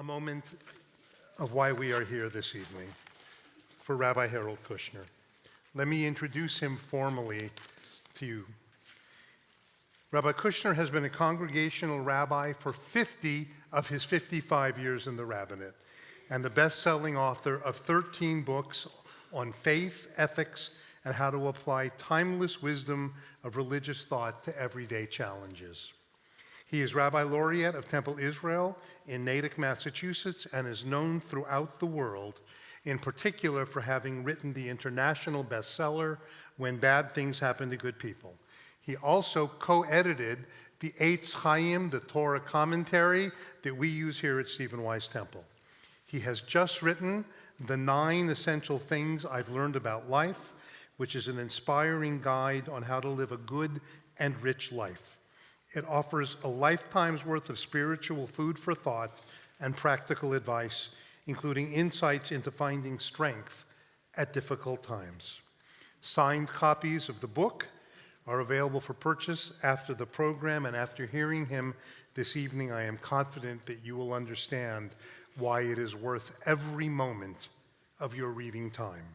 a moment of why we are here this evening for Rabbi Harold Kushner. Let me introduce him formally to you. Rabbi Kushner has been a congregational rabbi for 50 of his 55 years in the rabbinate, and the best-selling author of 13 books on faith, ethics, and how to apply timeless wisdom of religious thought to everyday challenges. He is Rabbi Laureate of Temple Israel in Natick, Massachusetts, and is known throughout the world, in particular for having written the international bestseller, When Bad Things Happen to Good People. He also co-edited the Eitz Chaim, the Torah commentary that we use here at Stephen Wise Temple. He has just written The 9 Essential Things I've Learned About Life, which is an inspiring guide on how to live a good and rich life. It offers a lifetime's worth of spiritual food for thought and practical advice, including insights into finding strength at difficult times. Signed copies of the book are available for purchase after the program, and after hearing him this evening, I am confident that you will understand why it is worth every moment of your reading time.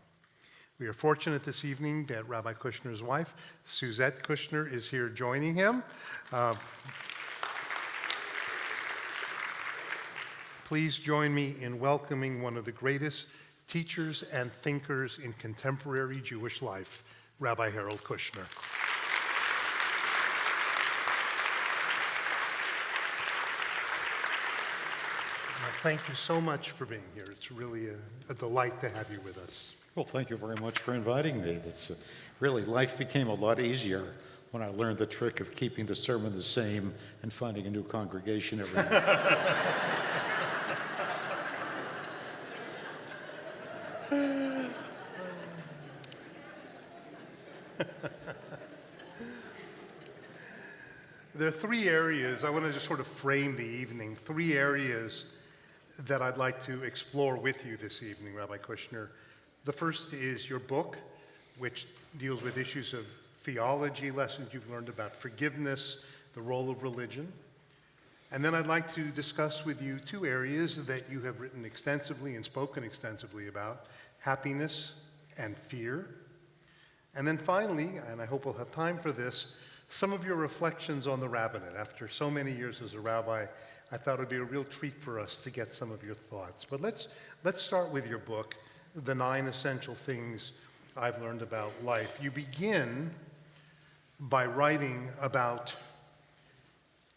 We are fortunate this evening that Rabbi Kushner's wife, Suzette Kushner, is here joining him. Please join me in welcoming one of the greatest teachers and thinkers in contemporary Jewish life, Rabbi Harold Kushner. Thank you so much for being here. It's really a delight to have you with us. Well, thank you very much for inviting me. It's really, life became a lot easier when I learned the trick of keeping the sermon the same and finding a new congregation every week. There are 3 areas, I want to just sort of frame the evening, 3 areas that I'd like to explore with you this evening, Rabbi Kushner. The first is your book, which deals with issues of theology, lessons you've learned about forgiveness, the role of religion. And then I'd like to discuss with you 2 areas that you have written extensively and spoken extensively about, happiness and fear. And then finally, and I hope we'll have time for this, some of your reflections on the rabbinate. After so many years as a rabbi, I thought it would be a real treat for us to get some of your thoughts. But let's start with your book, The 9 Essential Things I've Learned About Life. You begin by writing about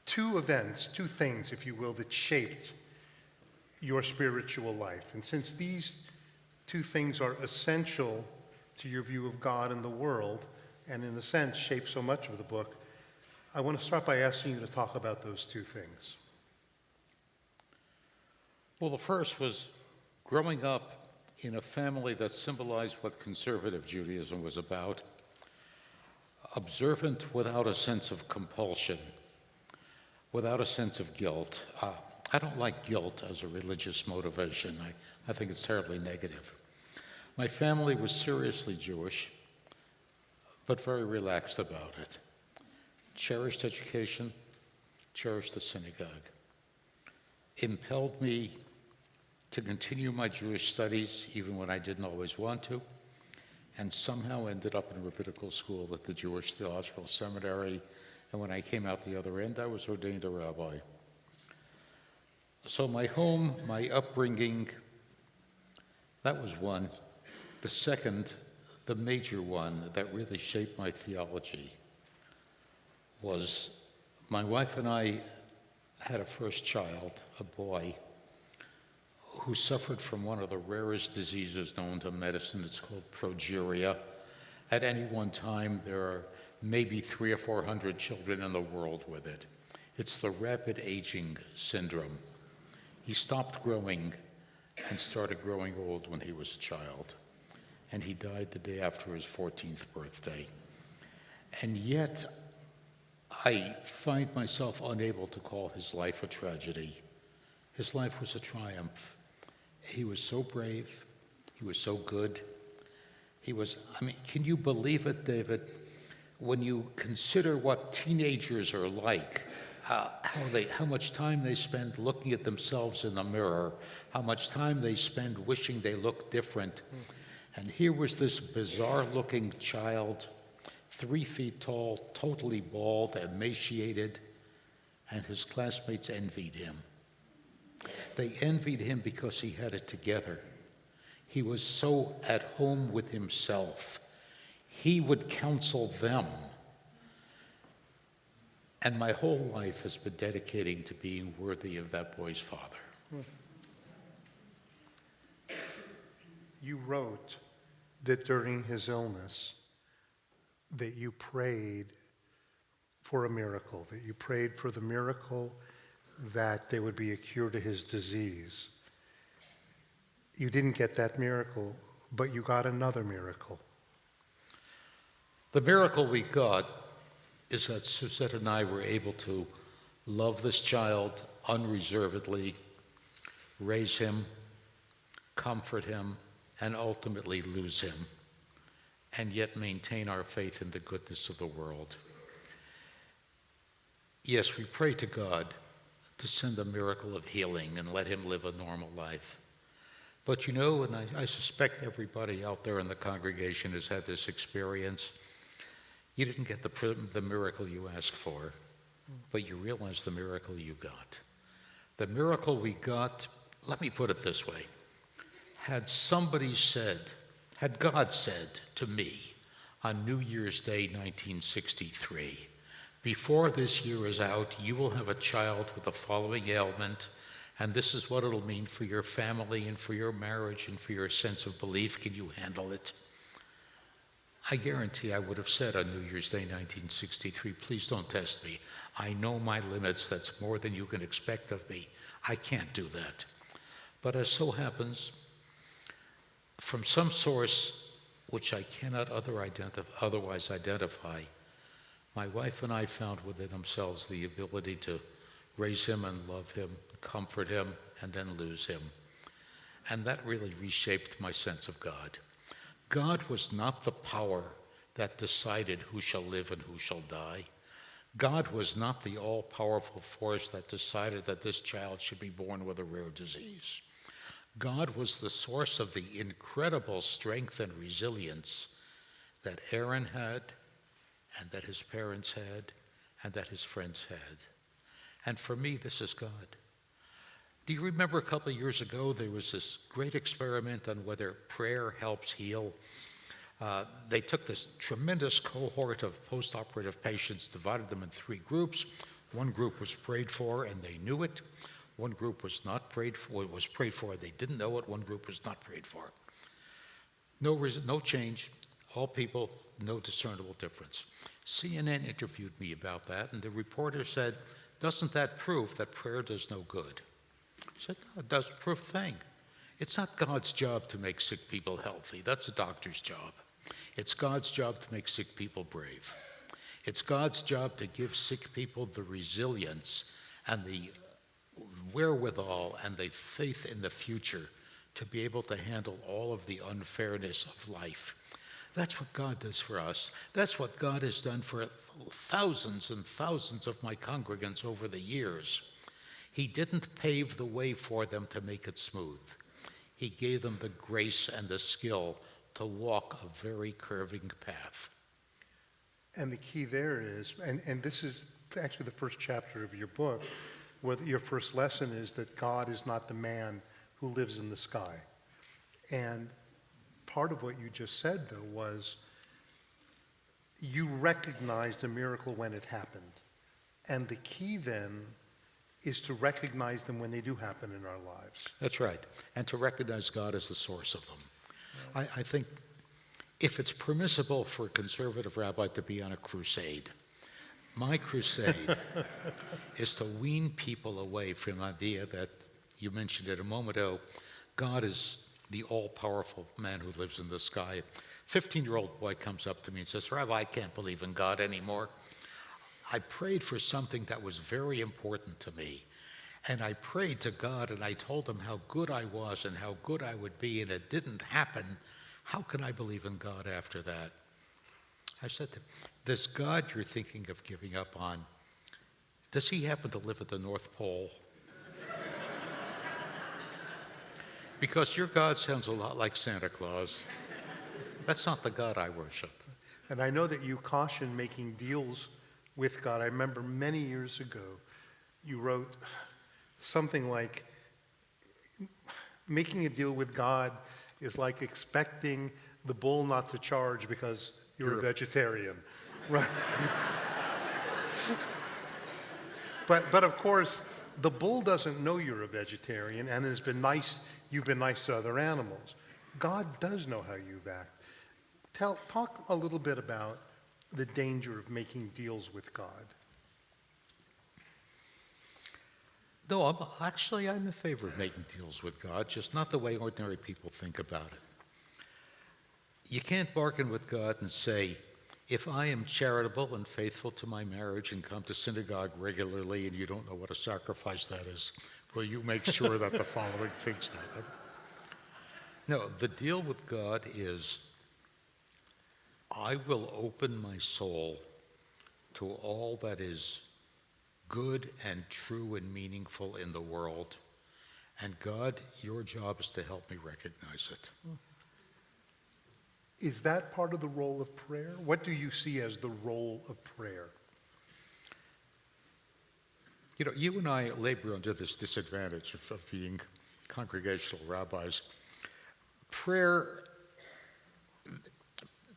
2 events, 2 things, if you will, that shaped your spiritual life. And since these 2 things are essential to your view of God and the world, and in a sense shape so much of the book, I want to start by asking you to talk about those 2 things. Well, the first was growing up in a family that symbolized what conservative Judaism was about, observant without a sense of compulsion, without a sense of guilt. I don't like guilt as a religious motivation. I think it's terribly negative. My family was seriously Jewish, but very relaxed about it. Cherished education, cherished the synagogue. Impelled me to continue my Jewish studies even when I didn't always want to, and somehow ended up in rabbinical school at the Jewish Theological Seminary, and when I came out the other end, I was ordained a rabbi. So my home, my upbringing, that was one. The second, the major one that really shaped my theology, was my wife and I had a first child, a boy, who suffered from one of the rarest diseases known to medicine. It's called progeria. At any one time, there are maybe 300 or 400 children in the world with it. It's the rapid aging syndrome. He stopped growing and started growing old when he was a child. And he died the day after his 14th birthday. And yet, I find myself unable to call his life a tragedy. His life was a triumph. He was so brave. He was so good. Can you believe it, David? When you consider what teenagers are like how much time they spend looking at themselves in the mirror, how much time they spend wishing they looked different. And here was this bizarre-looking child, 3 feet tall, totally bald, emaciated, and his classmates envied him. They envied him because he had it together. He was so at home with himself. He would counsel them. And my whole life has been dedicating to being worthy of that boy's father. You wrote that during his illness, that you prayed for a miracle, that you prayed for the miracle that there would be a cure to his disease. You didn't get that miracle, but you got another miracle. The miracle we got is that Suzette and I were able to love this child unreservedly, raise him, comfort him, and ultimately lose him, and yet maintain our faith in the goodness of the world. Yes, we pray to God to send a miracle of healing and let him live a normal life. But you know, and I suspect everybody out there in the congregation has had this experience, you didn't get the miracle you asked for, but you realize the miracle you got. The miracle we got, let me put it this way, had God said to me on New Year's Day 1963, before this year is out, you will have a child with the following ailment, and this is what it'll mean for your family and for your marriage and for your sense of belief. Can you handle it? I guarantee I would have said on New Year's Day 1963, please don't test me. I know my limits. That's more than you can expect of me. I can't do that. But as so happens, from some source which I cannot otherwise identify, my wife and I found within ourselves the ability to raise him and love him, comfort him, and then lose him. And that really reshaped my sense of God. God was not the power that decided who shall live and who shall die. God was not the all-powerful force that decided that this child should be born with a rare disease. God was the source of the incredible strength and resilience that Aaron had, and that his parents had, and that his friends had. And for me, this is God. Do you remember a couple of years ago, there was this great experiment on whether prayer helps heal? They took this tremendous cohort of post-operative patients, divided them in 3 groups. One group was prayed for and they knew it. One group was not prayed for, was prayed for, they didn't know it. One group was not prayed for. No change, all people, no discernible difference. CNN interviewed me about that, and the reporter said, doesn't that prove that prayer does no good? I said, no, it doesn't prove a thing. It's not God's job to make sick people healthy. That's a doctor's job. It's God's job to make sick people brave. It's God's job to give sick people the resilience and the wherewithal and the faith in the future to be able to handle all of the unfairness of life. That's what God does for us. That's what God has done for thousands and thousands of my congregants over the years. He didn't pave the way for them to make it smooth. He gave them the grace and the skill to walk a very curving path. And the key there is, and this is actually the first chapter of your book, where your first lesson is that God is not the man who lives in the sky. And part of what you just said, though, was you recognized a miracle when it happened. And the key then is to recognize them when they do happen in our lives. That's right. And to recognize God as the source of them. I think if it's permissible for a conservative rabbi to be on a crusade, my crusade is to wean people away from the idea that, you mentioned it a moment ago, God is the all-powerful man who lives in the sky. A 15-year-old boy comes up to me and says, Rabbi, I can't believe in God anymore. I prayed for something that was very important to me. And I prayed to God and I told him how good I was and how good I would be, and it didn't happen. How can I believe in God after that? I said to him, this God you're thinking of giving up on Does he happen to live at the North Pole? Because your God sounds a lot like Santa Claus. That's not the God I worship. And I know that you caution making deals with God. I remember many years ago, you wrote something like, making a deal with God is like expecting the bull not to charge because you're a vegetarian. Right? But of course, the bull doesn't know you're a vegetarian and you've been nice to other animals. God does know how you've acted. Talk a little bit about the danger of making deals with God. No, I'm in favor of making deals with God, just not the way ordinary people think about it. You can't bargain with God and say, if I am charitable and faithful to my marriage and come to synagogue regularly and you don't know what a sacrifice that is, will you make sure that the following things happen? No, the deal with God is, I will open my soul to all that is good and true and meaningful in the world. And God, your job is to help me recognize it. Is that part of the role of prayer? What do you see as the role of prayer? You know, you and I labor under this disadvantage of being congregational rabbis. Prayer,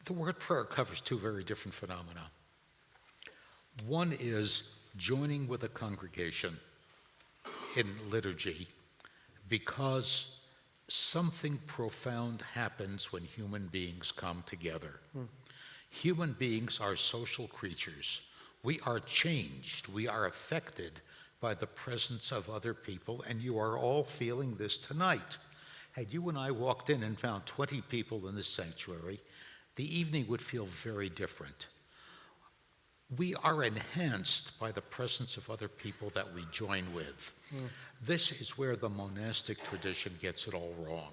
the word prayer covers two very different phenomena. One is joining with a congregation in liturgy because something profound happens when human beings come together. Human beings are social creatures. We are changed. We are affected by the presence of other people, and you are all feeling this tonight. Had you and I walked in and found 20 people in this sanctuary, the evening would feel very different. We are enhanced by the presence of other people that we join with. This is where the monastic tradition gets it all wrong.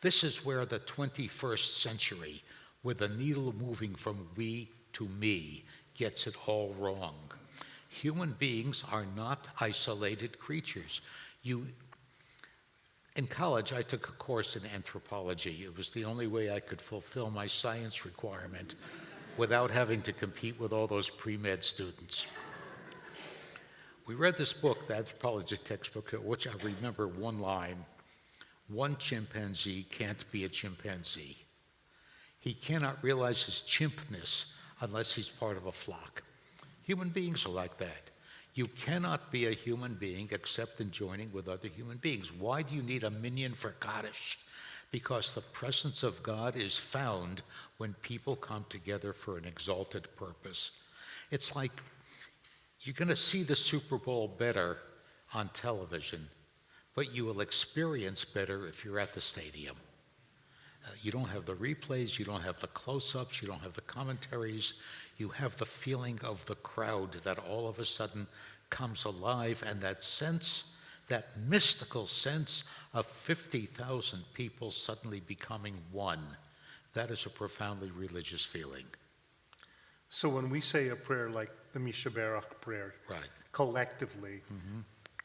This is where the 21st century, with the needle moving from we to me, gets it all wrong. Human beings are not isolated creatures. In college, I took a course in anthropology. It was the only way I could fulfill my science requirement without having to compete with all those pre-med students. We read this book, the anthropology textbook, which I remember one line: one chimpanzee can't be a chimpanzee. He cannot realize his chimpness unless he's part of a flock. Human beings are like that. You cannot be a human being except in joining with other human beings. Why do you need a minyan for Kaddish? Because the presence of God is found when people come together for an exalted purpose. It's like you're going to see the Super Bowl better on television, but you will experience better if you're at the stadium. You don't have the replays, you don't have the close-ups, you don't have the commentaries. You have the feeling of the crowd that all of a sudden comes alive, and that sense, that mystical sense of 50,000 people suddenly becoming one. That is a profoundly religious feeling. So when we say a prayer like the Mishaberach prayer, Right. collectively,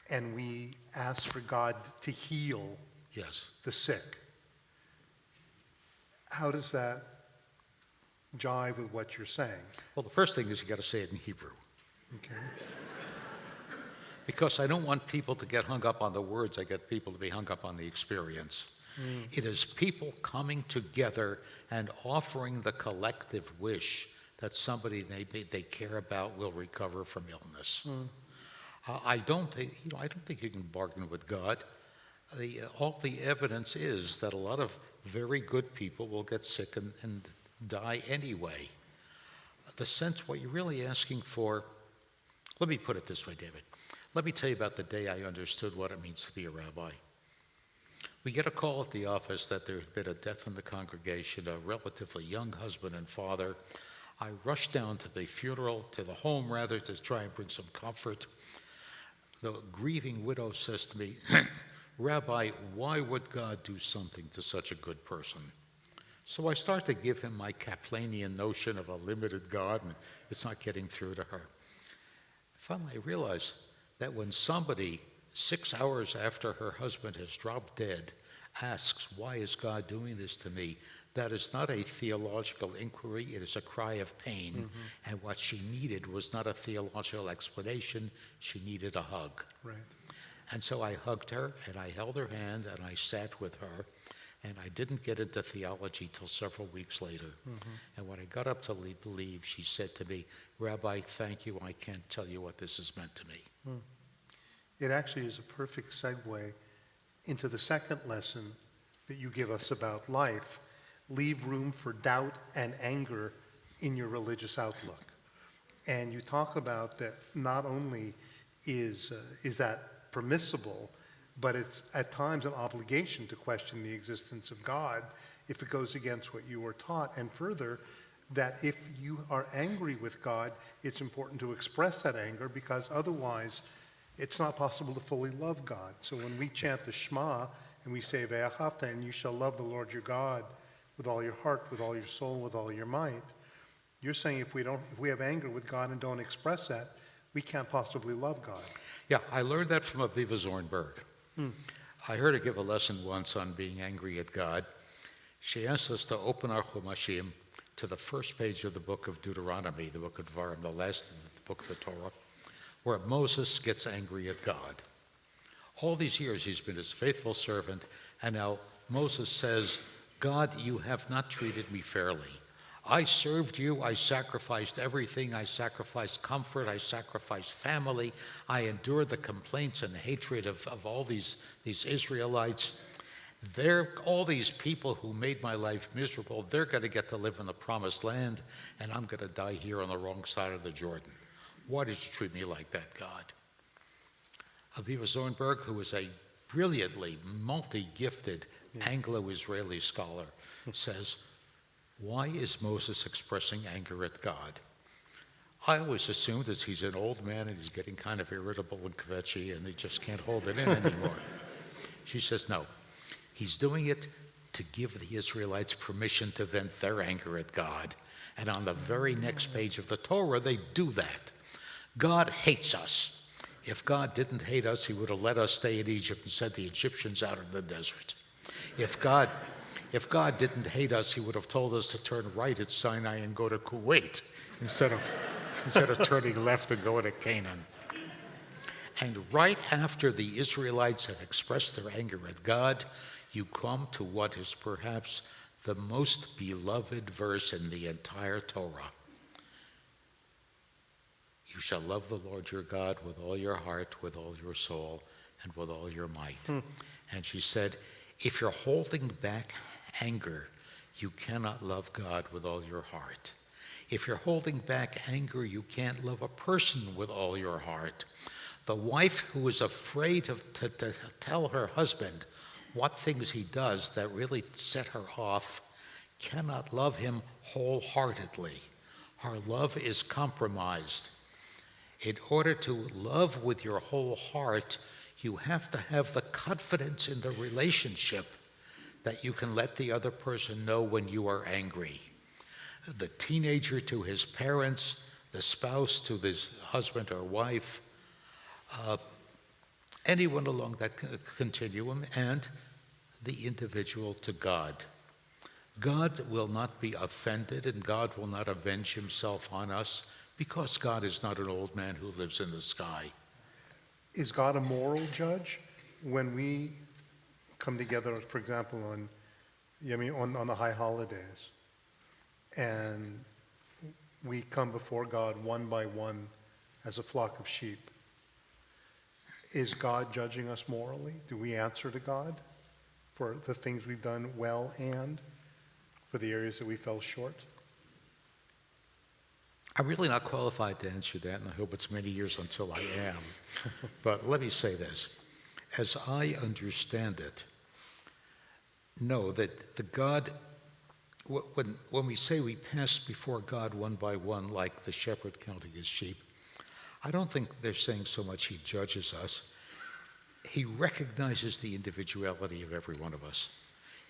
and we ask for God to heal Yes. the sick, how does that jive with what you're saying? Well, the first thing is you got to say it in Hebrew. Okay. Because I don't want people to get hung up on the words, I get people to be hung up on the experience. It is people coming together and offering the collective wish that somebody they care about will recover from illness. I don't think you can bargain with God. All the evidence is that a lot of very good people will get sick and die anyway. The sense, what you're really asking for, let me put it this way, David. Let me tell you about the day I understood what it means to be a rabbi. We get a call at the office that there had been a death in the congregation, a relatively young husband and father. I rush down to the funeral, to the home rather, to try and bring some comfort. The grieving widow says to me, Rabbi, why would God do something to such a good person? So I start to give him my Kaplanian notion of a limited God, and it's not getting through to her. Finally, I realized that when somebody 6 hours after her husband has dropped dead asks, "Why is God doing this to me?" that is not a theological inquiry, it is a cry of pain. And what she needed was not a theological explanation, she needed a hug. Right. And so I hugged her, and I held her hand, and I sat with her, and I didn't get into theology till several weeks later. And when I got up to leave, she said to me, "Rabbi, thank you, I can't tell you what this has meant to me." It actually is a perfect segue into the second lesson that you give us about life. Leave room for doubt and anger in your religious outlook. And you talk about that not only is that permissible, but it's at times an obligation to question the existence of God if it goes against what you were taught. And further, that if you are angry with God, it's important to express that anger, because otherwise it's not possible to fully love God. So when we chant the Shema and we say, "Ve'ahavta," and you shall love the Lord your God with all your heart, with all your soul, with all your might, you're saying if we have anger with God and don't express that, we can't possibly love God. Yeah, I learned that from Aviva Zornberg. I heard her give a lesson once on being angry at God. She asked us to open our Chumashim to the first page of the book of Deuteronomy, the book of Devarim, the last book of the Torah, where Moses gets angry at God. All these years he's been his faithful servant, and now Moses says, "God, you have not treated me fairly. I served you, I sacrificed everything, I sacrificed comfort, I sacrificed family, I endured the complaints and hatred of all these Israelites. All these people who made my life miserable, they're going to get to live in the promised land, and I'm going to die here on the wrong side of the Jordan. Why did you treat me like that, God?" Aviva Zornberg, who is a brilliantly multi-gifted Anglo-Israeli scholar, says, "Why is Moses expressing anger at God?" I always assumed that he's an old man and he's getting kind of irritable and kvetchy and he just can't hold it in anymore. She says, no, he's doing it to give the Israelites permission to vent their anger at God. And on the very next page of the Torah, they do that. God hates us. If God didn't hate us, he would have let us stay in Egypt and sent the Egyptians out in the desert. If God didn't hate us, he would have told us to turn right at Sinai and go to Kuwait instead of turning left and going to Canaan. And right after the Israelites have expressed their anger at God, you come to what is perhaps the most beloved verse in the entire Torah. You shall love the Lord your God with all your heart, with all your soul, and with all your might. And she said, if you're holding back anger, you cannot love God with all your heart. If you're holding back anger, you can't love a person with all your heart. The wife who is afraid to tell her husband what things he does that really set her off cannot love him wholeheartedly. Her love is compromised. In order to love with your whole heart, you have to have the confidence in the relationship that you can let the other person know when you are angry. The teenager to his parents, the spouse to his husband or wife, anyone along that continuum, and the individual to God. God will not be offended and God will not avenge himself on us because God is not an old man who lives in the sky. Is God a moral judge? When we come together, for example, on the high holidays, and we come before God one by one as a flock of sheep, is God judging us morally? Do we answer to God for the things we've done well and for the areas that we fell short? I'm really not qualified to answer that, and I hope it's many years until I am. But let me say this. As I understand it, know that the God, when we say we pass before God one by one like the shepherd counting his sheep, I don't think they're saying so much he judges us. He recognizes the individuality of every one of us.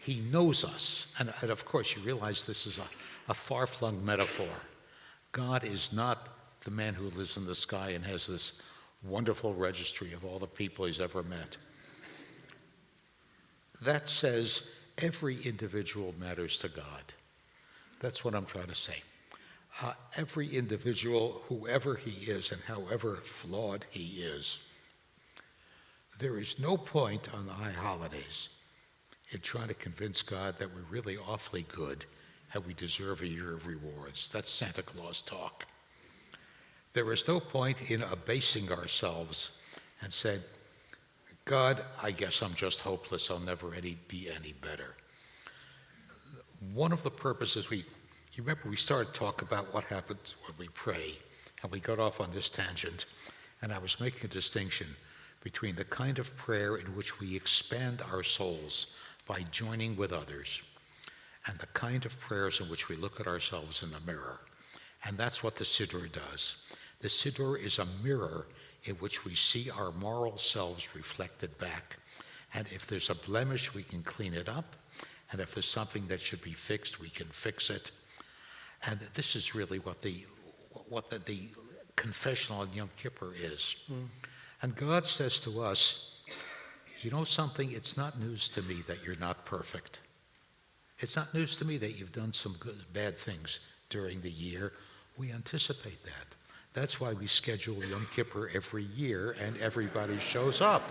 He knows us. And of course, you realize this is a far-flung metaphor. God is not the man who lives in the sky and has this wonderful registry of all the people he's ever met. That says every individual matters to God. That's what I'm trying to say. Every individual, whoever he is and however flawed he is, there is no point on the high holidays in trying to convince God that we're really awfully good and we deserve a year of rewards. That's Santa Claus talk. There is no point in abasing ourselves and saying, God, I guess I'm just hopeless. I'll never be any better. One of the purposes you remember we started to talk about what happens when we pray, and we got off on this tangent, and I was making a distinction between the kind of prayer in which we expand our souls by joining with others, and the kind of prayers in which we look at ourselves in the mirror. And that's what the Siddur does. The Siddur is a mirror in which we see our moral selves reflected back. And if there's a blemish, we can clean it up. And if there's something that should be fixed, we can fix it. And this is really what the confessional on Yom Kippur is. And God says to us, you know something? It's not news to me that you're not perfect. It's not news to me that you've done some bad things during the year. We anticipate that. That's why we schedule Yom Kippur every year and everybody shows up.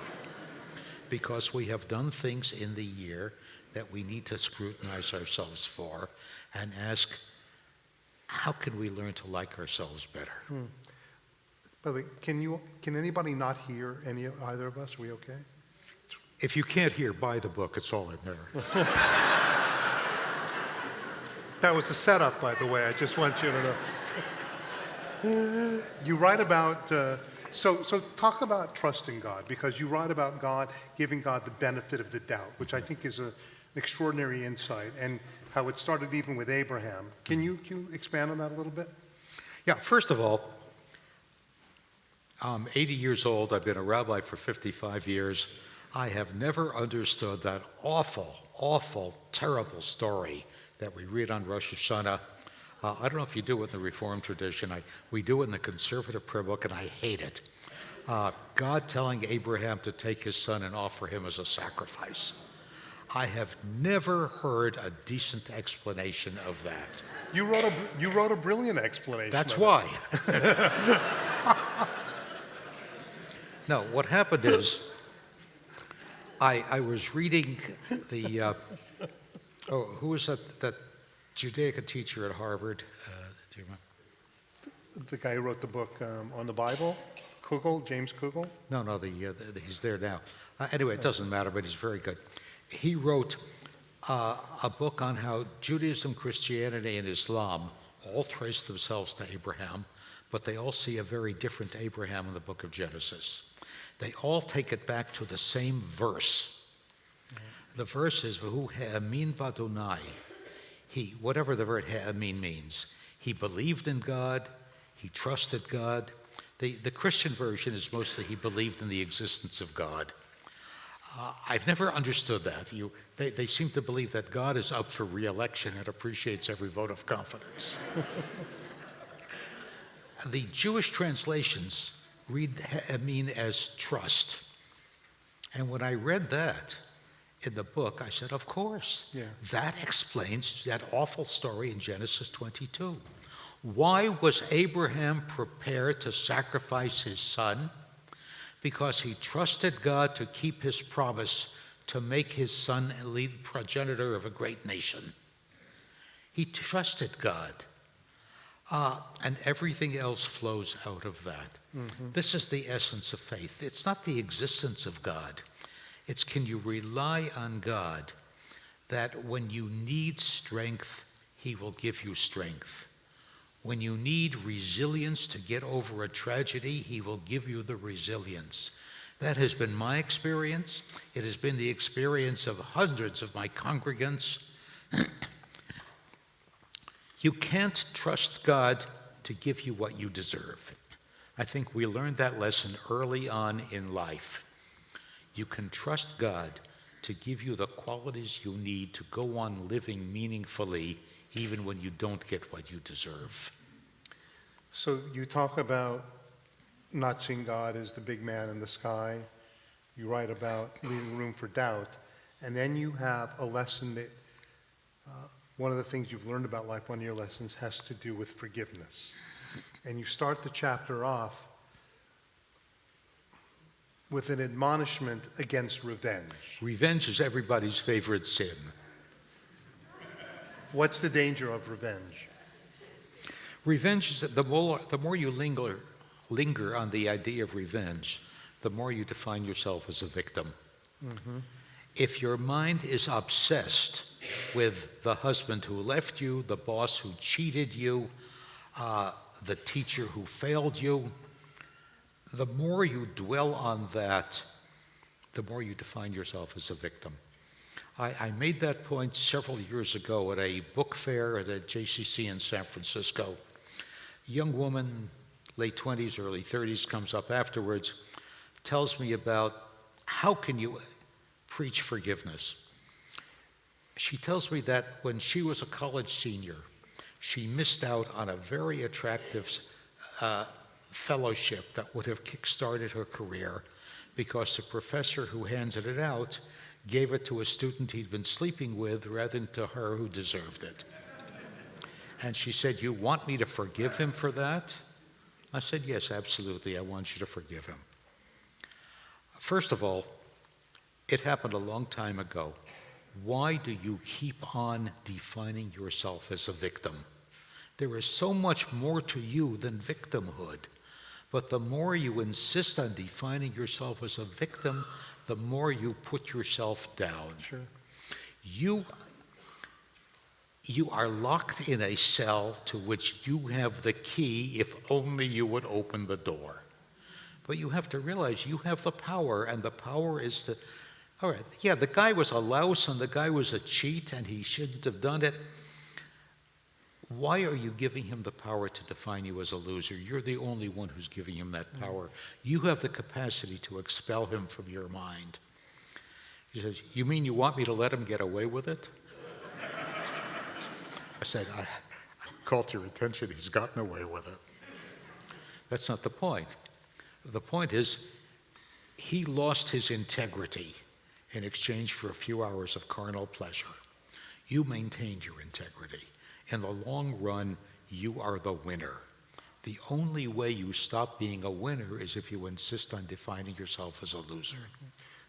Because we have done things in the year that we need to scrutinize ourselves for and ask, how can we learn to like ourselves better? By the way, can anybody not hear either of us? Are we okay? If you can't hear, buy the book. It's all in there. That was the setup, by the way. I just want you to know. You write about, so talk about trusting God, because you write about God, giving God the benefit of the doubt, which I think is an extraordinary insight, and how it started even with Abraham. Can you expand on that a little bit? Yeah, first of all, I'm 80 years old. I've been a rabbi for 55 years. I have never understood that awful, terrible story that we read on Rosh Hashanah. I don't know if you do it in the Reformed tradition. We do it in the conservative prayer book, and I hate it. God telling Abraham to take his son and offer him as a sacrifice. I have never heard a decent explanation of that. You wrote a brilliant explanation. That's why. No, what happened is, I was reading the, who was that Judaica teacher at Harvard? Do you remember? The guy who wrote the book on the Bible, James Kugel? No, he's there now. Anyway, it doesn't matter, but he's very good. He wrote a book on how Judaism, Christianity, and Islam all trace themselves to Abraham, but they all see a very different Abraham in the book of Genesis. They all take it back to the same verse. The verse is, V'hu ha'amin b'Adonai. Whatever the word ha'amin means, he believed in God, he trusted God. The Christian version is mostly he believed in the existence of God. I've never understood that. They seem to believe that God is up for re-election and appreciates every vote of confidence. The Jewish translations read ha'amin as trust. And when I read that in the book, I said, of course. Yeah. That explains that awful story in Genesis 22. Why was Abraham prepared to sacrifice his son? Because he trusted God to keep his promise to make his son a lead progenitor of a great nation. He trusted God. And everything else flows out of that. Mm-hmm. This is the essence of faith. It's not the existence of God. It's can you rely on God that when you need strength, he will give you strength. When you need resilience to get over a tragedy, he will give you the resilience. That has been my experience. It has been the experience of hundreds of my congregants. You can't trust God to give you what you deserve. I think we learned that lesson early on in life. You can trust God to give you the qualities you need to go on living meaningfully even when you don't get what you deserve. So you talk about not seeing God as the big man in the sky. You write about leaving room for doubt. And then you have a lesson that one of the things you've learned about life, one of your lessons, has to do with forgiveness. And you start the chapter off with an admonishment against revenge. Revenge is everybody's favorite sin. What's the danger of revenge? Revenge is that the more you linger on the idea of revenge, the more you define yourself as a victim. Mm-hmm. If your mind is obsessed with the husband who left you, the boss who cheated you, the teacher who failed you, the more you dwell on that, the more you define yourself as a victim. I made that point several years ago at a book fair at a JCC in San Francisco. A young woman, late 20s, early 30s, comes up afterwards, tells me about how can you preach forgiveness. She tells me that when she was a college senior, she missed out on a very attractive fellowship that would have kick-started her career because the professor who handed it out gave it to a student he'd been sleeping with rather than to her who deserved it. And she said, "You want me to forgive him for that?" I said, "Yes, absolutely, I want you to forgive him." First of all, it happened a long time ago. Why do you keep on defining yourself as a victim? There is so much more to you than victimhood. But the more you insist on defining yourself as a victim, the more you put yourself down. Sure. You are locked in a cell to which you have the key if only you would open the door. But you have to realize you have the power, and the power is to, all right, yeah, the guy was a louse and the guy was a cheat and he shouldn't have done it. Why are you giving him the power to define you as a loser? You're the only one who's giving him that power. You have the capacity to expel him from your mind. He says, "You mean you want me to let him get away with it?" I said, I called to your attention, he's gotten away with it. That's not the point. The point is, he lost his integrity in exchange for a few hours of carnal pleasure. You maintained your integrity. In the long run, you are the winner. The only way you stop being a winner is if you insist on defining yourself as a loser.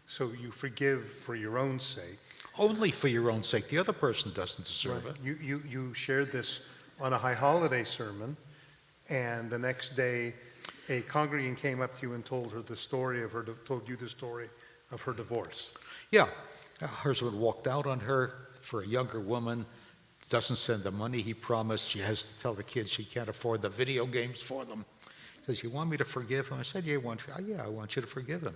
So you forgive for your own sake. Only for your own sake. The other person doesn't deserve Right. it. You shared this on a high holiday sermon, and the next day a congregant came up to you and told you the story of her divorce. Yeah, her husband walked out on her for a younger woman, doesn't send the money he promised. She has to tell the kids she can't afford the video games for them. He says, "You want me to forgive him?" I said, "Yeah, I want you to forgive him."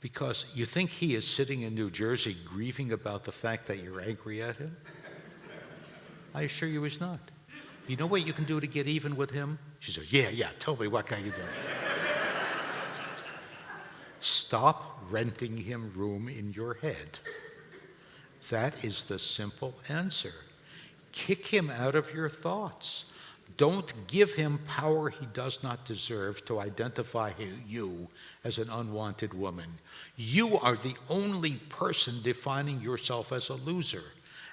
Because you think he is sitting in New Jersey grieving about the fact that you're angry at him? I assure you he's not. You know what you can do to get even with him? She says, yeah, tell me, what can you do? Stop renting him room in your head. That is the simple answer. Kick him out of your thoughts. Don't give him power he does not deserve to identify you as an unwanted woman. You are the only person defining yourself as a loser,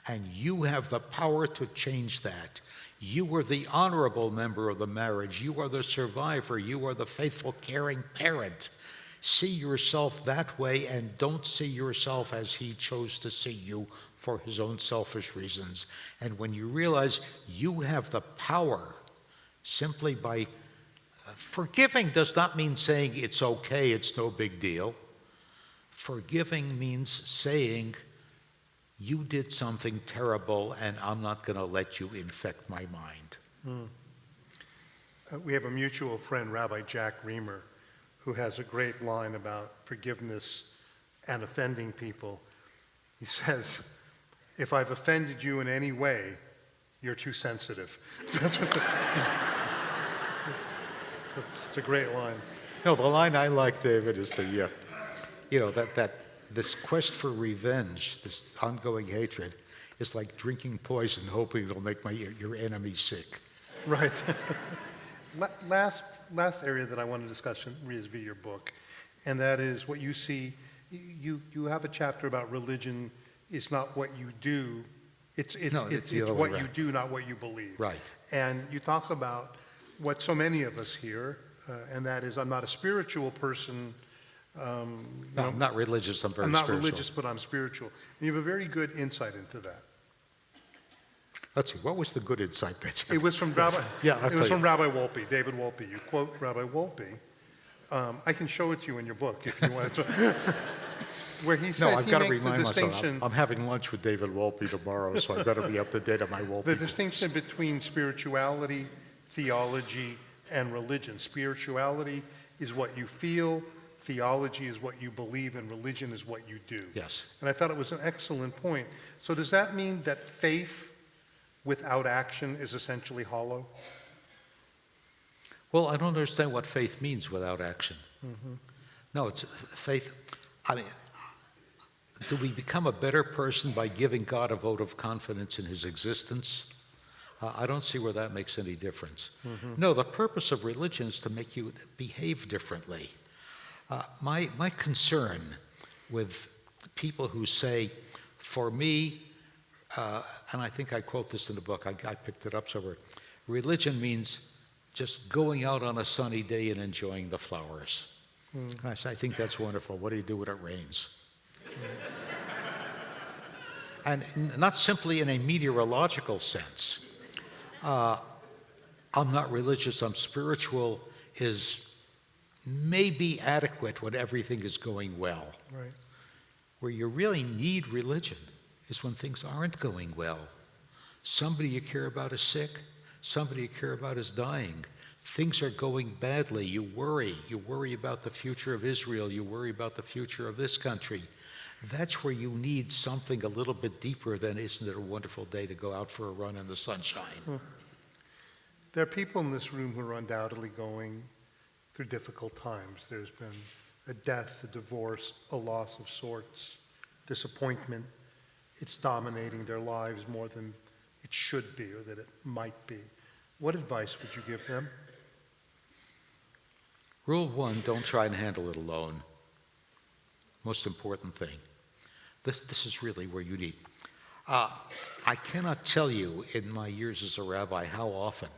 and you have the power to change that. You were the honorable member of the marriage. You are the survivor. You are the faithful, caring parent. See yourself that way, and don't see yourself as he chose to see you for his own selfish reasons. And when you realize you have the power simply by forgiving does not mean saying it's okay, it's no big deal. Forgiving means saying you did something terrible and I'm not going to let you infect my mind. We have a mutual friend, Rabbi Jack Reamer, who has a great line about forgiveness and offending people. He says, "If I've offended you in any way, you're too sensitive." That's what it's a great line. No, the line I like, David, is that this quest for revenge, this ongoing hatred, is like drinking poison, hoping it'll make your enemy sick. Right. Last area that I want to discuss is via your book, and that is what you see. You have a chapter about religion is not what you do. No, it's the other way what you around. do, not what you believe. Right. And you talk about what so many of us hear, and that is, I'm not a spiritual person. No, I'm not religious, I'm very I'm not spiritual. religious, but I'm spiritual. And you have a very good insight into that. Let's see, what was the good insight that you It was from Rabbi. Yeah, I'll it tell was from you. Rabbi Wolpe, David Wolpe. You quote Rabbi Wolpe. I can show it to you in your book if you want to. Where he says No, I've he got to makes the remind myself, distinction. I'm having lunch with David Wolpe tomorrow, so I've got to be up to date on my Wolpe. The distinction between spirituality, theology, and religion. Spirituality is what you feel, theology is what you believe, and religion is what you do. Yes. And I thought it was an excellent point. So does that mean that faith without action is essentially hollow? Well, I don't understand what faith means without action. No, it's faith. I mean, do we become a better person by giving God a vote of confidence in his existence? I don't see where that makes any difference. No, the purpose of religion is to make you behave differently. My concern with people who say, for me, and I think I quote this in the book, I picked it up somewhere, religion means just going out on a sunny day and enjoying the flowers. And I say, I think that's wonderful. What do you do when it rains? And not simply in a meteorological sense. I'm not religious, I'm spiritual is maybe adequate when everything is going well. Right. Where you really need religion is when things aren't going well. Somebody you care about is sick, somebody you care about is dying. Things are going badly, you worry about the future of Israel, you worry about the future of this country. That's where you need something a little bit deeper than, isn't it a wonderful day to go out for a run in the sunshine? There are people in this room who are undoubtedly going through difficult times. There's been a death, a divorce, a loss of sorts, disappointment. It's dominating their lives more than it should be or that it might be. What advice would you give them? Rule 1, don't try and handle it alone. Most important thing. This is really where you need. I cannot tell you in my years as a rabbi how often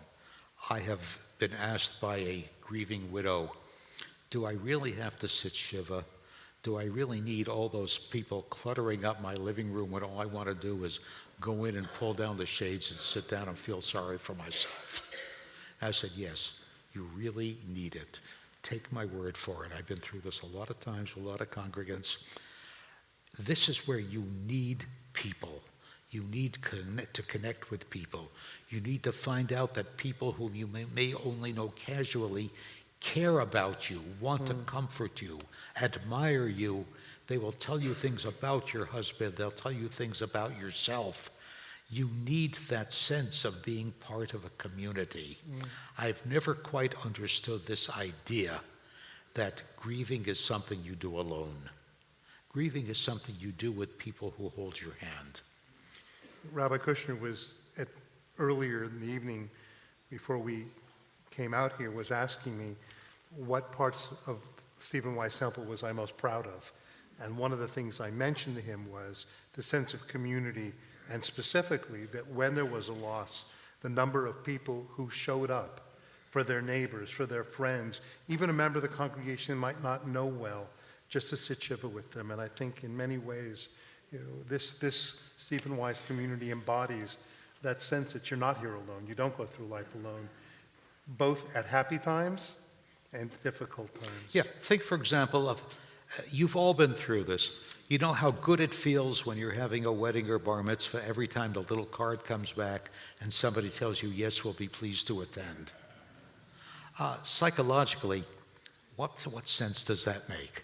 I have been asked by a grieving widow, do I really have to sit Shiva? Do I really need all those people cluttering up my living room when all I want to do is go in and pull down the shades and sit down and feel sorry for myself? I said, yes, you really need it. Take my word for it. I've been through this a lot of times with a lot of congregants. This is where you need people. You need to connect with people. You need to find out that people whom you may only know casually care about you, want to comfort you, admire you. They will tell you things about your husband. They'll tell you things about yourself. You need that sense of being part of a community. I've never quite understood this idea that grieving is something you do alone. Grieving is something you do with people who hold your hand. Rabbi Kushner was earlier in the evening, before we came out here, was asking me what parts of Stephen Wise Temple was I most proud of. And one of the things I mentioned to him was the sense of community, and specifically that when there was a loss, the number of people who showed up for their neighbors, for their friends, even a member of the congregation might not know well, just to sit Shiva with them. And I think in many ways, this Stephen Wise community embodies that sense that you're not here alone. You don't go through life alone, both at happy times and difficult times. Yeah, think for example of, you've all been through this. You know how good it feels when you're having a wedding or bar mitzvah every time the little card comes back and somebody tells you, yes, we'll be pleased to attend. Psychologically, what sense does that make?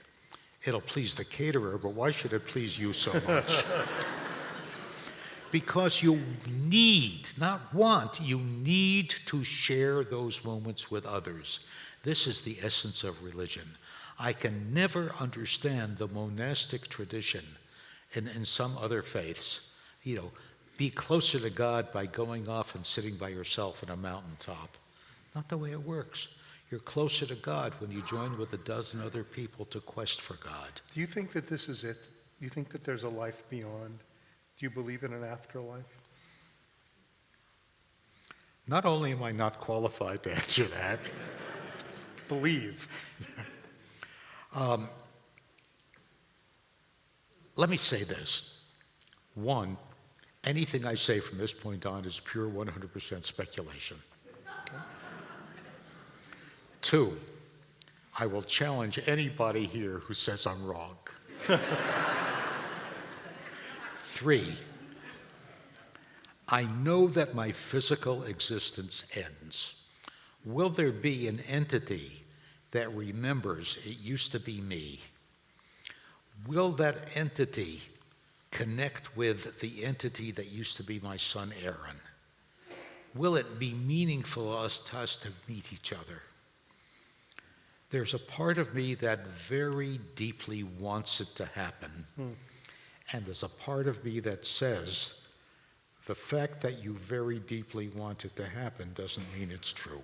It'll please the caterer, but why should it please you so much? Because you need, not want, you need to share those moments with others. This is the essence of religion. I can never understand the monastic tradition in some other faiths. be closer to God by going off and sitting by yourself on a mountaintop. Not the way it works. You're closer to God when you join with a dozen other people to quest for God. Do you think that this is it? Do you think that there's a life beyond? Do you believe in an afterlife? Not only am I not qualified to answer that, Believe. let me say this. One, anything I say from this point on is pure 100% speculation. Two, I will challenge anybody here who says I'm wrong. Three, I know that my physical existence ends. Will there be an entity that remembers it used to be me? Will that entity connect with the entity that used to be my son Aaron? Will it be meaningful to us to meet each other? There's a part of me that very deeply wants it to happen. And there's a part of me that says, the fact that you very deeply want it to happen doesn't mean it's true.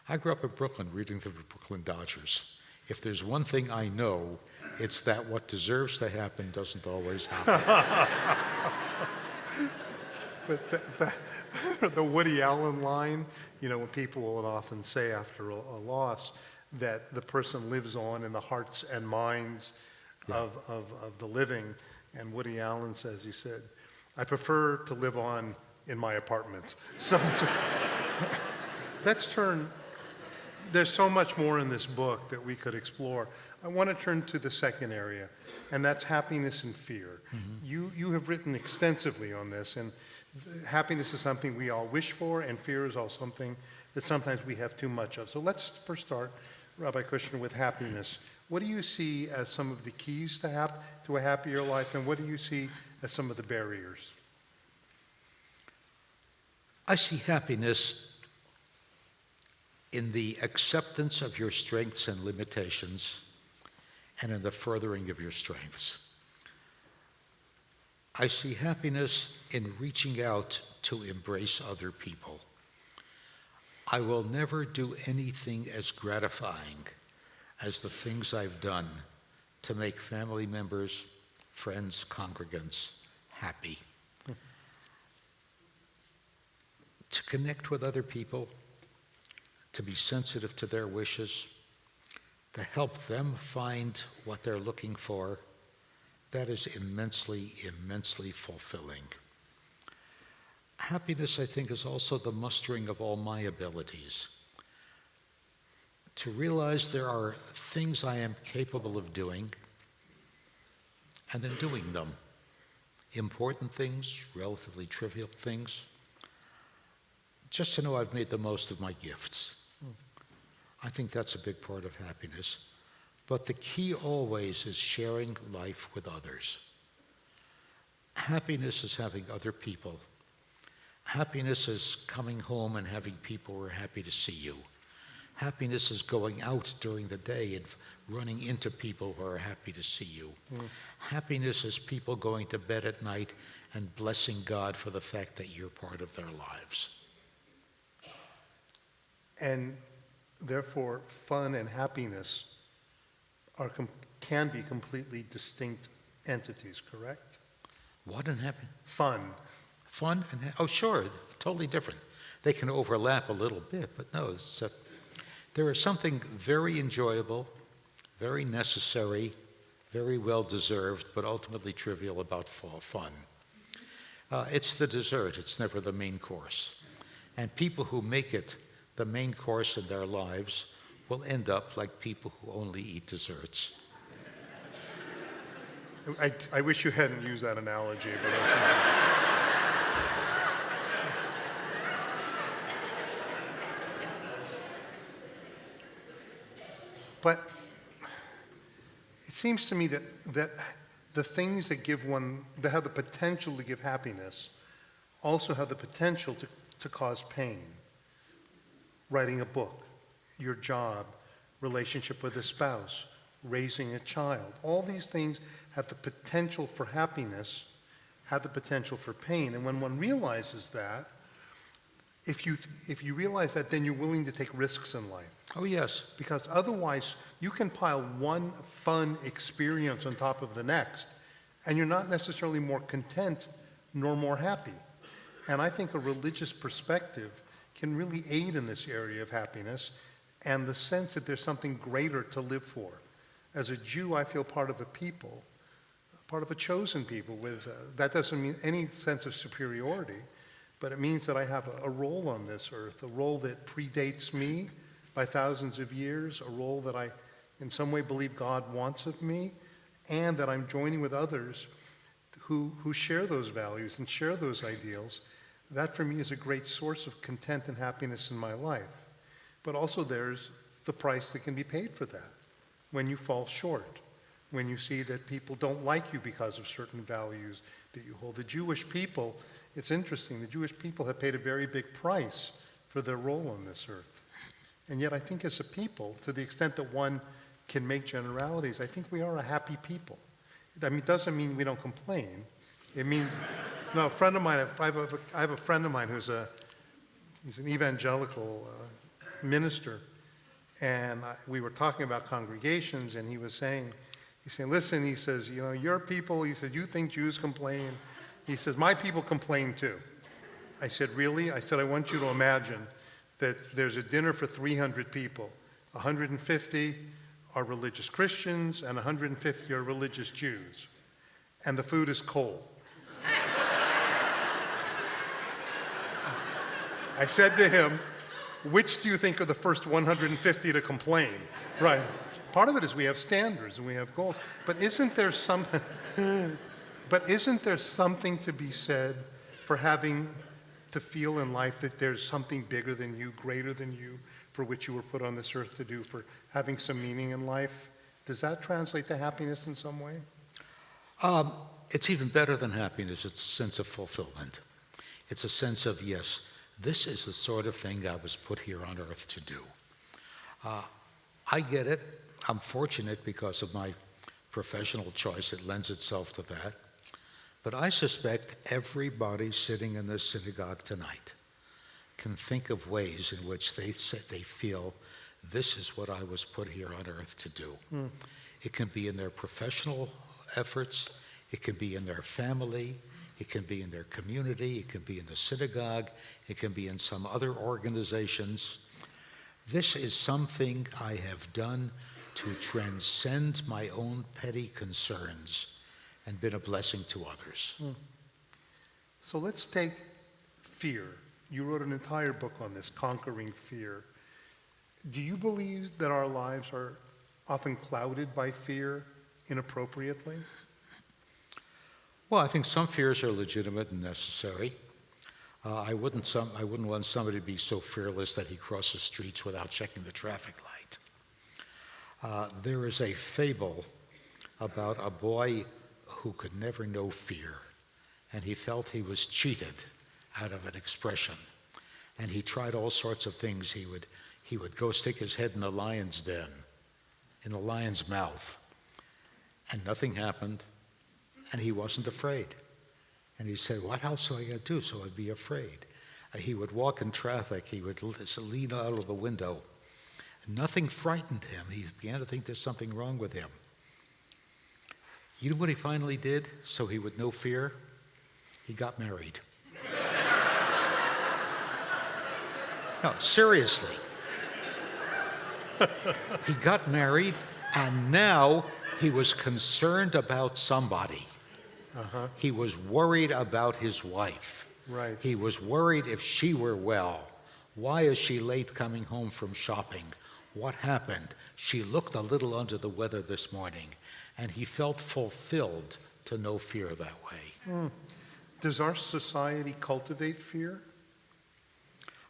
I grew up in Brooklyn reading the Brooklyn Dodgers. If there's one thing I know, it's that what deserves to happen doesn't always happen. But the Woody Allen line, when people will often say after a loss that the person lives on in the hearts and minds of the living. And Woody Allen says, he said, I prefer to live on in my apartment. So let's turn, there's so much more in this book that we could explore. I want to turn to the second area, and that's happiness and fear. You have written extensively on this, and happiness is something we all wish for, and fear is also something that sometimes we have too much of. So let's first start, Rabbi Kushner, with happiness. What do you see as some of the keys to a happier life, and what do you see as some of the barriers? I see happiness in the acceptance of your strengths and limitations and in the furthering of your strengths. I see happiness in reaching out to embrace other people. I will never do anything as gratifying as the things I've done to make family members, friends, congregants happy. To connect with other people, to be sensitive to their wishes, to help them find what they're looking for, that is immensely, immensely fulfilling. Happiness, I think, is also the mustering of all my abilities. To realize there are things I am capable of doing, and then doing them. Important things, relatively trivial things. Just to know I've made the most of my gifts. I think that's a big part of happiness. But the key always is sharing life with others. Happiness is having other people. Happiness is coming home and having people who are happy to see you. Happiness is going out during the day and running into people who are happy to see you. Happiness is people going to bed at night and blessing God for the fact that you're part of their lives. And therefore, fun and happiness can be completely distinct entities, correct? What and happy? Fun. Fun and oh, sure, totally different. They can overlap a little bit, but no, there is something very enjoyable, very necessary, very well-deserved, but ultimately trivial about fun. It's the dessert, it's never the main course. And people who make it the main course in their lives will end up like people who only eat desserts. I wish you hadn't used that analogy, but But it seems to me that the things that that have the potential to give happiness also have the potential to cause pain. Writing a book, your job, relationship with a spouse, raising a child. All these things have the potential for happiness, have the potential for pain. And when one realizes that, if you realize that, then you're willing to take risks in life. Oh, yes. Because otherwise, you can pile one fun experience on top of the next, and you're not necessarily more content nor more happy. And I think a religious perspective can really aid in this area of happiness and the sense that there's something greater to live for. As a Jew, I feel part of a people, part of a chosen people. That doesn't mean any sense of superiority, but it means that I have a role on this earth, a role that predates me by thousands of years, a role that I in some way believe God wants of me, and that I'm joining with others who share those values and share those ideals. That for me is a great source of content and happiness in my life. But also there's the price that can be paid for that. When you fall short, when you see that people don't like you because of certain values that you hold. The Jewish people, it's interesting, the Jewish people have paid a very big price for their role on this earth. And yet I think as a people, to the extent that one can make generalities, I think we are a happy people. I mean, it doesn't mean we don't complain. It means, no, a friend of mine, I have a friend of mine he's an evangelical minister, and we were talking about congregations, and he's saying, listen, he says, you know, your people, he said, you think Jews complain? He says, my people complain too. I said, really? I said, I want you to imagine that there's a dinner for 300 people. 150 are religious Christians, and 150 are religious Jews. And the food is cold. I said to him, which do you think are the first 150 to complain? Right. Part of it is we have standards and we have goals. But isn't there something to be said for having to feel in life that there's something bigger than you, greater than you, for which you were put on this earth to do, for having some meaning in life? Does that translate to happiness in some way? It's even better than happiness. It's a sense of fulfillment. It's a sense of, yes, this is the sort of thing I was put here on earth to do. I get it. I'm fortunate because of my professional choice. It lends itself to that. But I suspect everybody sitting in this synagogue tonight can think of ways in which they feel this is what I was put here on earth to do. It can be in their professional efforts, it can be in their family, it can be in their community, it can be in the synagogue, it can be in some other organizations. This is something I have done to transcend my own petty concerns and been a blessing to others. So let's take fear. You wrote an entire book on this, Conquering Fear. Do you believe that our lives are often clouded by fear inappropriately? Well, I think some fears are legitimate and necessary. I wouldn't want somebody to be so fearless that he crosses streets without checking the traffic light. There is a fable about a boy who could never know fear, and he felt he was cheated out of an expression. And he tried all sorts of things. He would go stick his head in the lion's den, in the lion's mouth, and nothing happened, and he wasn't afraid. And he said, what else am I going to do so I'd be afraid? He would walk in traffic, he would lean out of the window. Nothing frightened him. He began to think there's something wrong with him. You know what he finally did so he would know fear? He got married. No, seriously. He got married, and now he was concerned about somebody. He was worried about his wife. Right. He was worried if she were well. Why is she late coming home from shopping? What happened? She looked a little under the weather this morning, and he felt fulfilled to know fear that way. Does our society cultivate fear?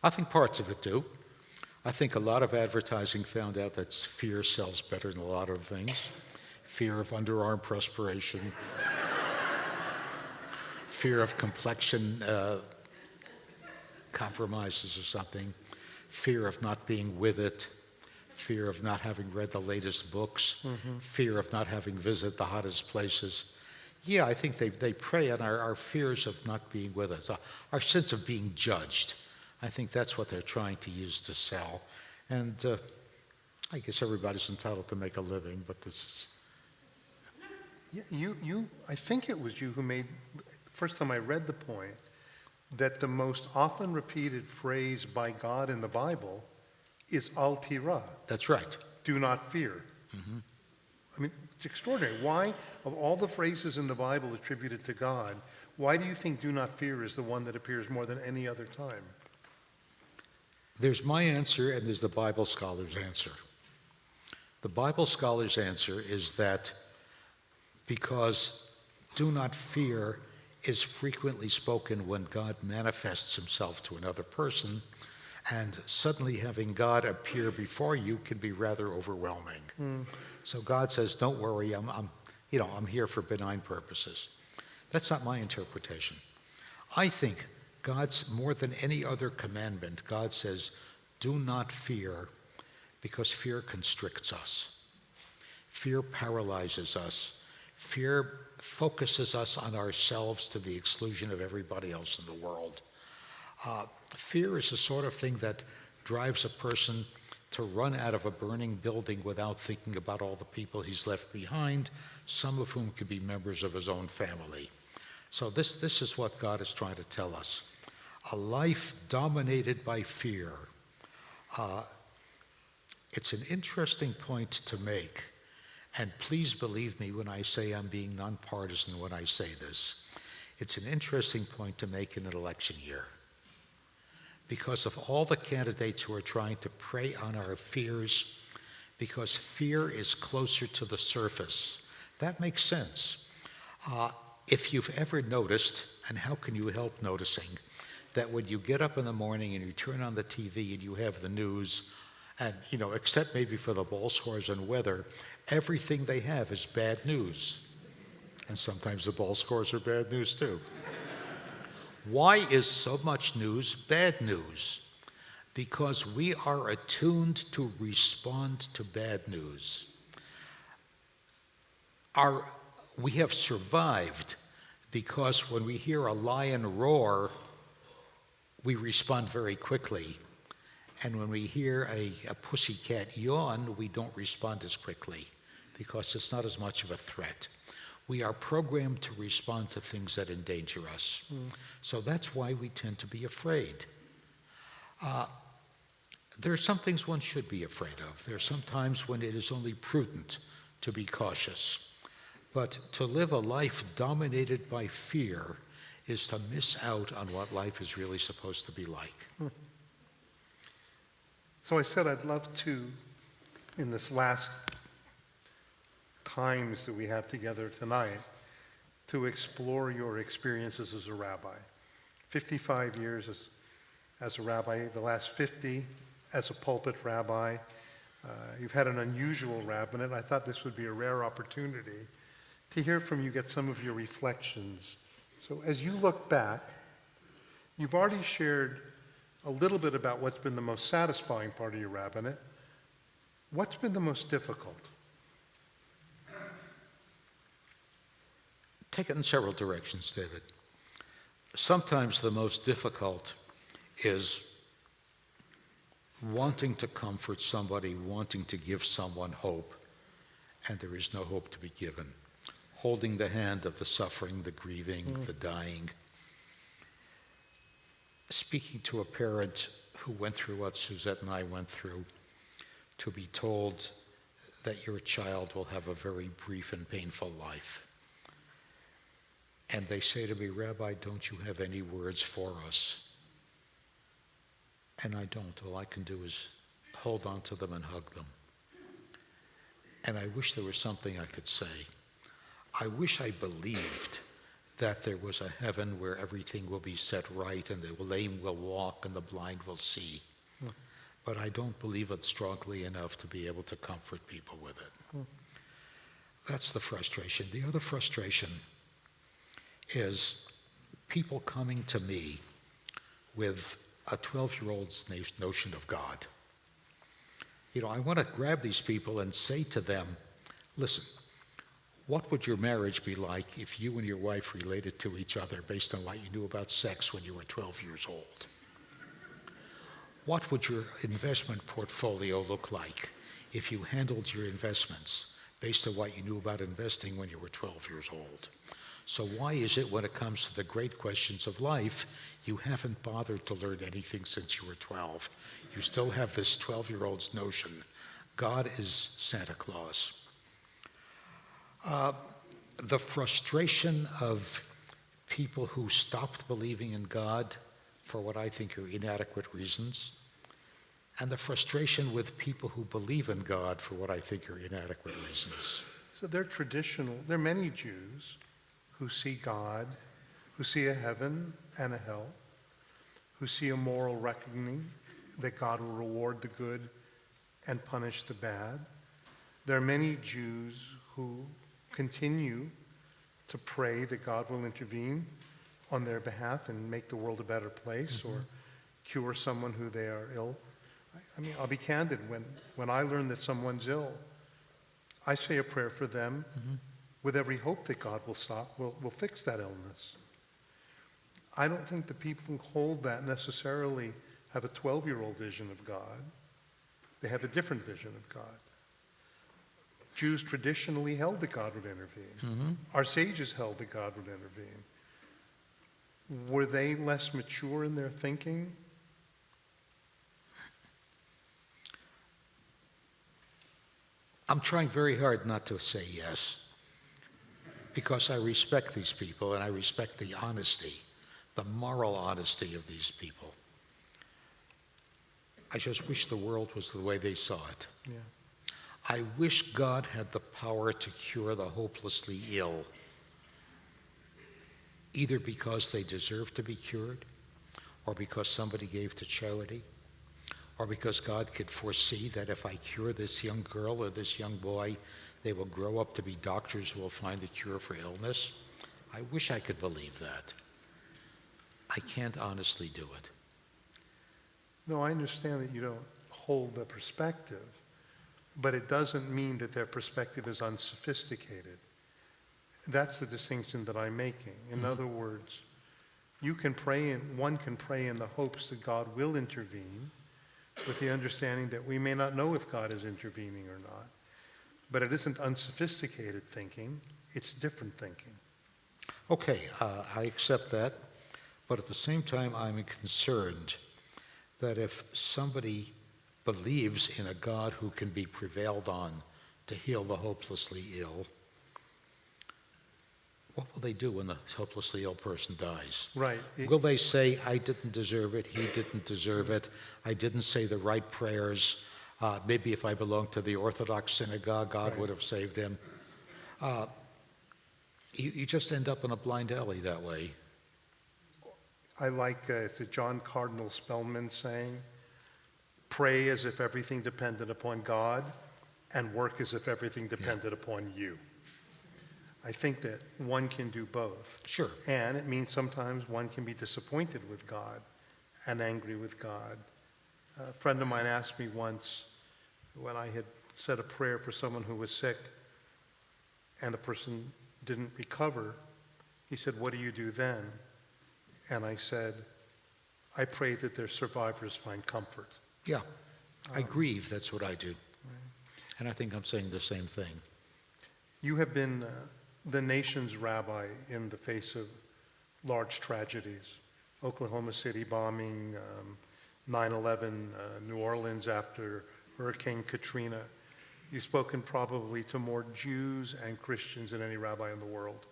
I think parts of it do. I think a lot of advertising found out that fear sells better than a lot of things. Fear of underarm perspiration, fear of complexion compromises or something, fear of not being with it, fear of not having read the latest books, fear of not having visited the hottest places. Yeah, I think they prey on our fears of not being with us, our sense of being judged. I think that's what they're trying to use to sell. And I guess everybody's entitled to make a living, but this is... I think it was you who made, first time I read the point, that the most often repeated phrase by God in the Bible is al tira, That's right. do not fear. Mm-hmm. I mean, it's extraordinary. Why, of all the phrases in the Bible attributed to God, why do you think do not fear is the one that appears more than any other time? There's my answer and there's the Bible scholar's answer. The Bible scholar's answer is that because do not fear is frequently spoken when God manifests himself to another person, and suddenly having God appear before you can be rather overwhelming. So God says, don't worry, I'm here for benign purposes. That's not my interpretation. I think God's, more than any other commandment, God says, do not fear, because fear constricts us. Fear paralyzes us. Fear focuses us on ourselves to the exclusion of everybody else in the world. Fear is the sort of thing that drives a person to run out of a burning building without thinking about all the people he's left behind, some of whom could be members of his own family. So this is what God is trying to tell us. A life dominated by fear. It's an interesting point to make, and please believe me when I say I'm being nonpartisan when I say this. It's an interesting point to make in an election year, because of all the candidates who are trying to prey on our fears, because fear is closer to the surface. That makes sense. If you've ever noticed, and how can you help noticing, that when you get up in the morning and you turn on the TV and you have the news, and except maybe for the ball scores and weather, everything they have is bad news. And sometimes the ball scores are bad news too. Why is so much news bad news? Because we are attuned to respond to bad news. We have survived because when we hear a lion roar, we respond very quickly. And when we hear a pussycat yawn, we don't respond as quickly because it's not as much of a threat. We are programmed to respond to things that endanger us. So that's why we tend to be afraid. There are some things one should be afraid of. There are some times when it is only prudent to be cautious. But to live a life dominated by fear is to miss out on what life is really supposed to be like. So I said I'd love to, in this last times that we have together tonight, to explore your experiences as a rabbi. 55 years as a rabbi, the last 50 as a pulpit rabbi. You've had an unusual rabbinate. I thought this would be a rare opportunity to hear from you, get some of your reflections. So as you look back, you've already shared a little bit about what's been the most satisfying part of your rabbinate. What's been the most difficult? Take it in several directions, David. Sometimes the most difficult is wanting to comfort somebody, wanting to give someone hope, and there is no hope to be given. Holding the hand of the suffering, the grieving, the dying. Speaking to a parent who went through what Suzette and I went through, to be told that your child will have a very brief and painful life. And they say to me, Rabbi, don't you have any words for us? And I don't. All I can do is hold on to them and hug them. And I wish there was something I could say. I wish I believed that there was a heaven where everything will be set right and the lame will walk and the blind will see. But I don't believe it strongly enough to be able to comfort people with it. That's the frustration. The other frustration is people coming to me with a 12-year-old's notion of God. I want to grab these people and say to them, listen, What would your marriage be like if you and your wife related to each other based on what you knew about sex when you were 12 years old? What would your investment portfolio look like if you handled your investments based on what you knew about investing when you were 12 years old? So why is it when it comes to the great questions of life, you haven't bothered to learn anything since you were 12? You still have this 12-year-old's notion, God is Santa Claus. The frustration of people who stopped believing in God for what I think are inadequate reasons, and the frustration with people who believe in God for what I think are inadequate reasons. So there are many Jews who see God, who see a heaven and a hell, who see a moral reckoning that God will reward the good and punish the bad. There are many Jews who continue to pray that God will intervene on their behalf and make the world a better place or cure someone who they are ill. I mean, I'll be candid. When I learn that someone's ill, I say a prayer for them with every hope that God will fix that illness. I don't think the people who hold that necessarily have a 12-year-old vision of God. They have a different vision of God. Jews traditionally held that God would intervene. Our sages held that God would intervene. Were they less mature in their thinking? I'm trying very hard not to say yes, because I respect these people and I respect the honesty, the moral honesty of these people. I just wish the world was the way they saw it. Yeah. I wish God had the power to cure the hopelessly ill, either because they deserve to be cured, or because somebody gave to charity, or because God could foresee that if I cure this young girl or this young boy, they will grow up to be doctors who will find a cure for illness. I wish I could believe that. I can't honestly do it. No, I understand that you don't hold the perspective, but it doesn't mean that their perspective is unsophisticated. That's the distinction that I'm making. In other words, one can pray in the hopes that God will intervene, with the understanding that we may not know if God is intervening or not. But it isn't unsophisticated thinking, it's different thinking. Okay, I accept that, but at the same time I'm concerned that if somebody believes in a God who can be prevailed on to heal the hopelessly ill, what will they do when the hopelessly ill person dies? Right. Will they say, I didn't deserve it, he didn't deserve it, I didn't say the right prayers, maybe if I belonged to the Orthodox synagogue, God would have saved him. You just end up in a blind alley that way. I like, it's a John Cardinal Spellman saying, pray as if everything depended upon God and work as if everything depended upon you. I think that one can do both. Sure. And it means sometimes one can be disappointed with God and angry with God. A friend of mine asked me once, when I had said a prayer for someone who was sick and the person didn't recover, he said, what do you do then? And I said, I pray that their survivors find comfort. Yeah, I grieve, that's what I do. And I think I'm saying the same thing. You have been the nation's rabbi in the face of large tragedies. Oklahoma City bombing, 9/11, New Orleans after Hurricane Katrina. You've spoken probably to more Jews and Christians than any rabbi in the world.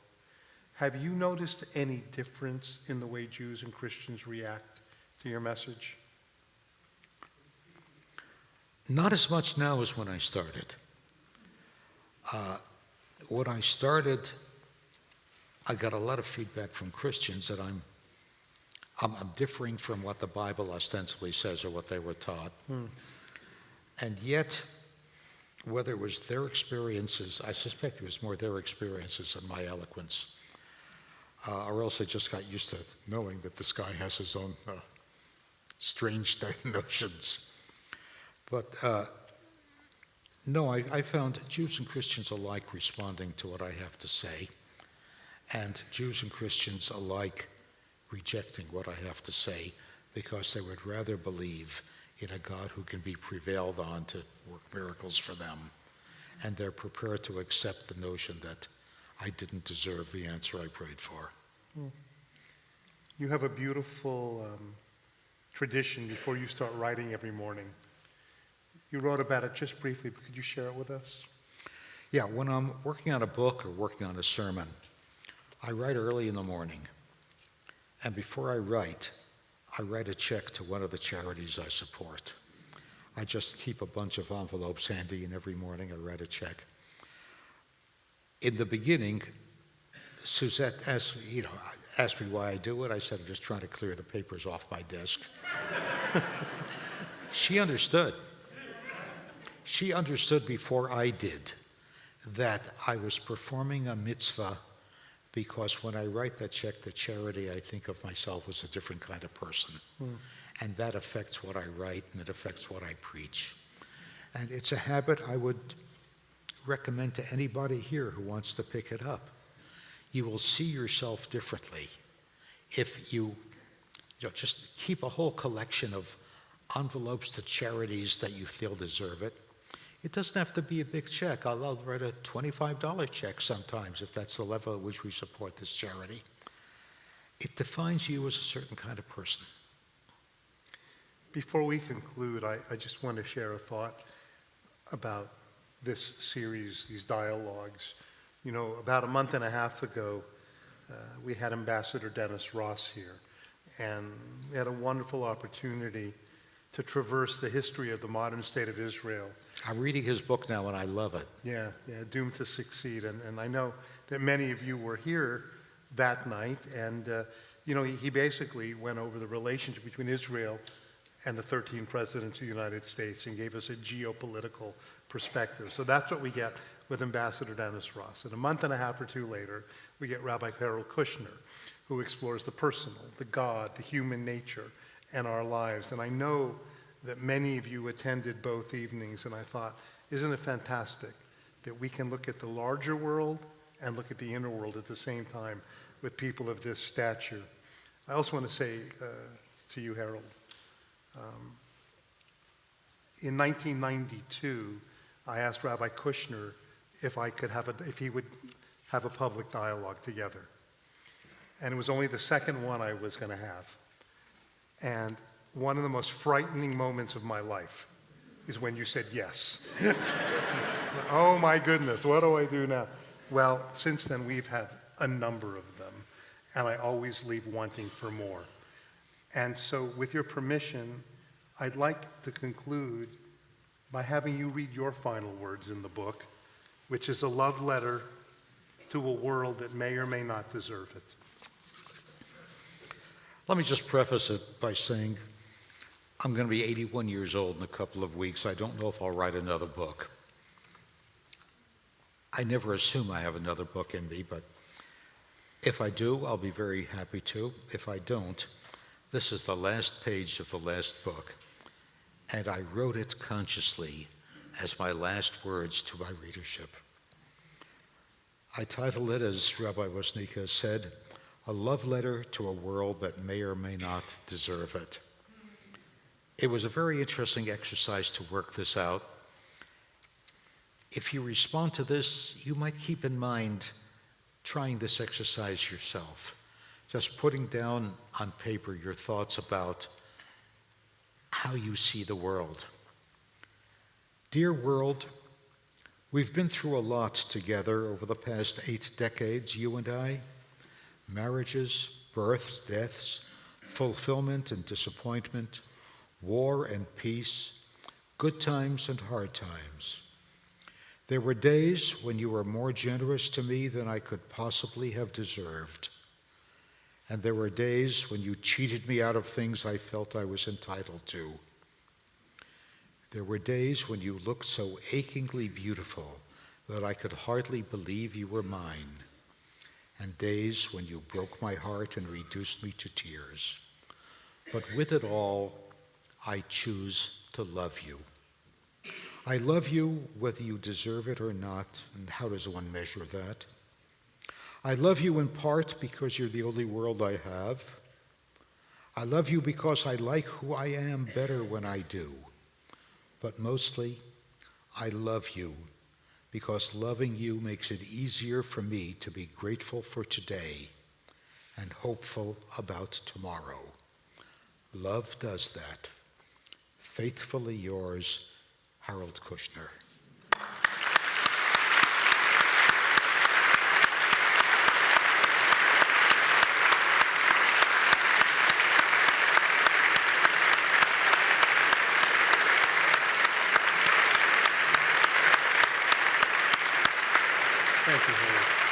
Have you noticed any difference in the way Jews and Christians react to your message? Not as much now as when I started. When I started, I got a lot of feedback from Christians that I'm differing from what the Bible ostensibly says or what they were taught. And yet, whether it was their experiences, I suspect it was more their experiences than my eloquence, or else I just got used to knowing that this guy has his own strange notions. But No, I found Jews and Christians alike responding to what I have to say, and Jews and Christians alike rejecting what I have to say because they would rather believe in a God who can be prevailed on to work miracles for them, and they're prepared to accept the notion that I didn't deserve the answer I prayed for. You have a beautiful tradition before you start writing every morning. You wrote about it just briefly, but could you share it with us? Yeah, when I'm working on a book or working on a sermon, I write early in the morning. And before I write a check to one of the charities I support. I just keep a bunch of envelopes handy, and every morning I write a check. In the beginning, Suzette asked me why I do it. I said, I'm just trying to clear the papers off my desk. She understood. She understood before I did that I was performing a mitzvah because when I write that check to charity, I think of myself as a different kind of person. And that affects what I write, and it affects what I preach. And it's a habit I would recommend to anybody here who wants to pick it up. You will see yourself differently if you just keep a whole collection of envelopes to charities that you feel deserve it. It doesn't have to be a big check. I'll write a $25 check sometimes if that's the level at which we support this charity. It defines you as a certain kind of person. Before we conclude, I just want to share a thought about this series, these dialogues. You know, about a month and a half ago, we had Ambassador Dennis Ross here, and we had a wonderful opportunity to traverse the history of the modern state of Israel. I'm reading his book now, and I love it. Yeah, Doomed to Succeed. And I know that many of you were here that night, and he basically went over the relationship between Israel and the 13 presidents of the United States and gave us a geopolitical perspective. So that's what we get with Ambassador Dennis Ross. And a month and a half or two later, we get Rabbi Harold Kushner, who explores the personal, the God, the human nature, and our lives. And I know that many of you attended both evenings, and I thought, isn't it fantastic that we can look at the larger world and look at the inner world at the same time with people of this stature. I also want to say to you, Harold, in 1992, I asked Rabbi Kushner if he would have a public dialogue together. And it was only the second one I was going to have. And one of the most frightening moments of my life is when you said yes. Oh my goodness, what do I do now? Well, since then we've had a number of them, and I always leave wanting for more. And so with your permission, I'd like to conclude by having you read your final words in the book, which is a love letter to a world that may or may not deserve it. Let me just preface it by saying I'm going to be 81 years old in a couple of weeks. I don't know if I'll write another book. I never assume I have another book in me, but if I do, I'll be very happy to. If I don't, this is the last page of the last book, and I wrote it consciously as my last words to my readership. I titled it, as Rabbi Woznica said, A Love Letter to a World That May or May Not Deserve It. It was a very interesting exercise to work this out. If you respond to this, you might keep in mind trying this exercise yourself, just putting down on paper your thoughts about how you see the world. Dear world, we've been through a lot together over the past 8 decades, you and I. Marriages, births, deaths, fulfillment and disappointment, war and peace, good times and hard times. There were days when you were more generous to me than I could possibly have deserved. And there were days when you cheated me out of things I felt I was entitled to. There were days when you looked so achingly beautiful that I could hardly believe you were mine. And days when you broke my heart and reduced me to tears. But with it all, I choose to love you. I love you whether you deserve it or not, and how does one measure that? I love you in part because you're the only world I have. I love you because I like who I am better when I do. But mostly, I love you because loving you makes it easier for me to be grateful for today and hopeful about tomorrow. Love does that. Faithfully yours, Harold Kushner. Thank you, Harold.